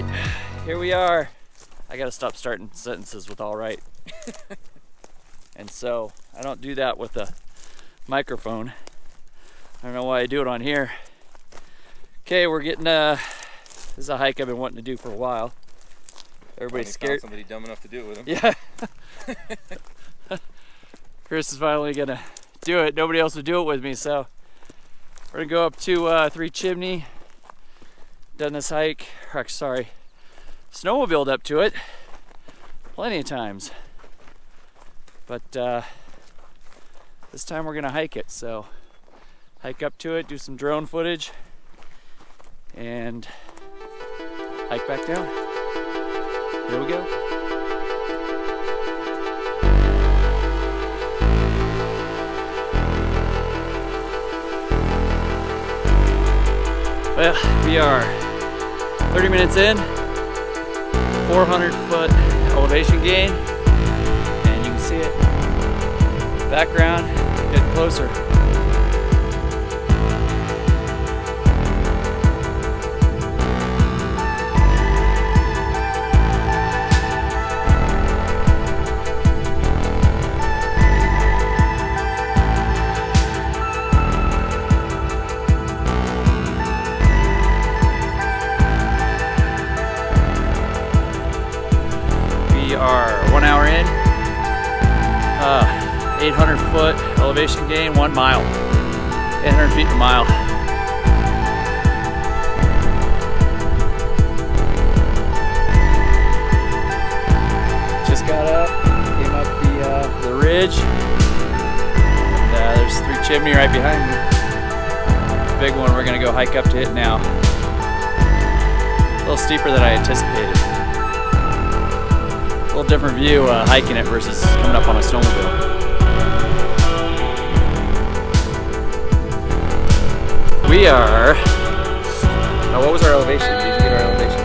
right, here we are. I gotta stop starting sentences with all right. And so I don't do that with a microphone. I don't know why I do it on here. Okay, we're getting this is a hike I've been wanting to do for a while. Everybody's scared. Somebody dumb enough to do it with him. Yeah. Chris is finally gonna do it. Nobody else would do it with me, so we're gonna go up to 3 Chimney. Done this hike, or sorry, snowmobiled up to it plenty of times, but this time we're gonna hike it. So hike up to it, do some drone footage, and hike back down. Here we go. Well, we are 30 minutes in, 400-foot elevation gain, and you can see it. Background, getting closer. We are 1 hour in, 800-foot elevation gain, 1 mile, 800 feet a mile. Just got up, came up the ridge, and there's 3 Chimney right behind me. The big one, we're gonna go hike up to it now. A little steeper than I anticipated. A little different view hiking it versus coming up on a snowmobile. We are, what was our elevation? Did you get our elevation?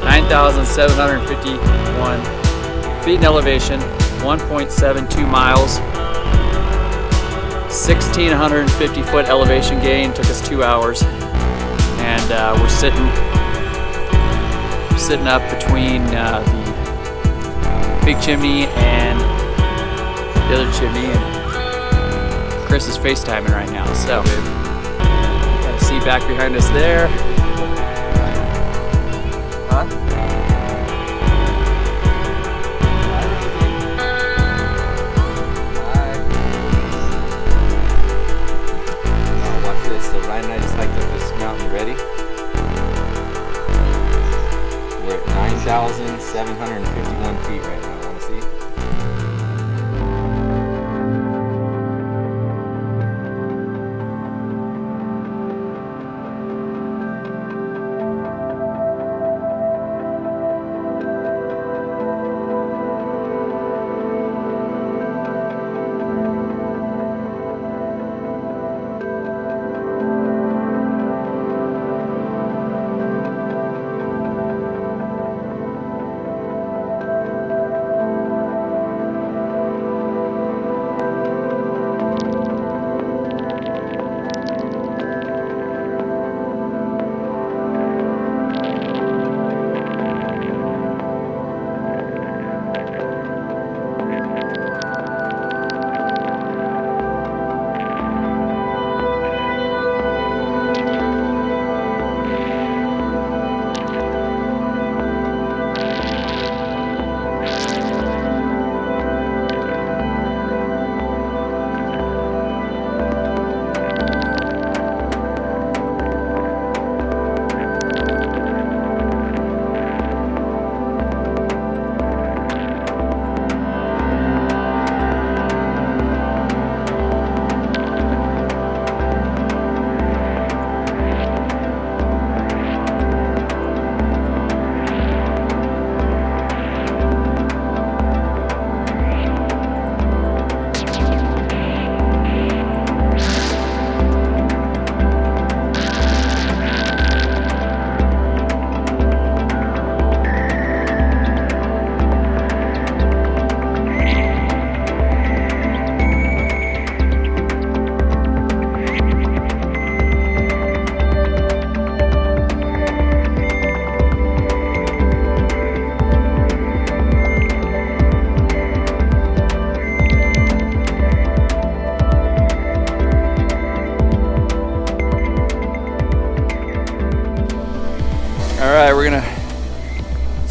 9,751 feet in elevation, 1.72 miles, 1,650 foot elevation gain, took us 2 hours, and we're sitting up between the big chimney and the other chimney, and Chris is FaceTiming right now, so you gotta see back behind us there. Huh? Now watch this. So Ryan and I just hiked up this mountain. Ready? We're at 9,751 feet right now. Want to see?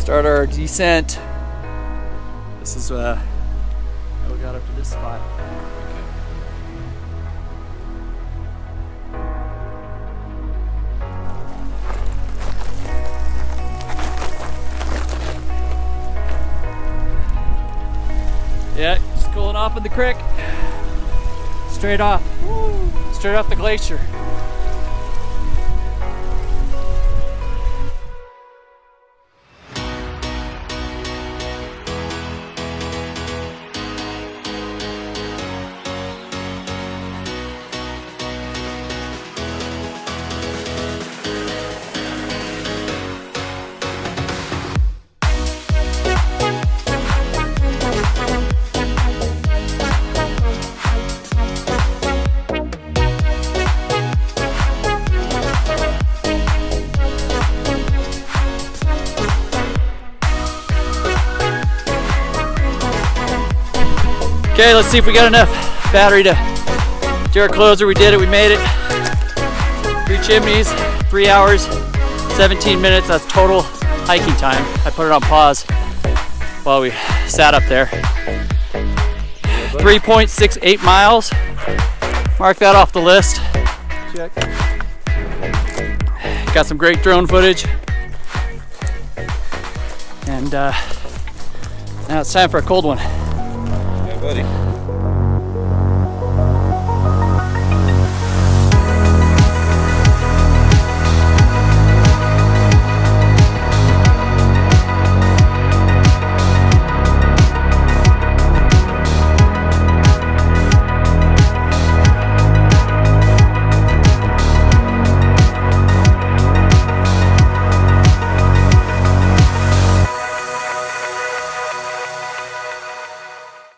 Start our descent. This is how we got up to this spot. Yeah, just cooling off in the creek. Straight off. Straight off the glacier. Okay, let's see if we got enough battery to do our closer. We did it, we made it. 3 chimneys, 3 hours, 17 minutes. That's total hiking time. I put it on pause while we sat up there. 3.68 miles. Mark that off the list. Check. Got some great drone footage. And now it's time for a cold one. Yeah, buddy.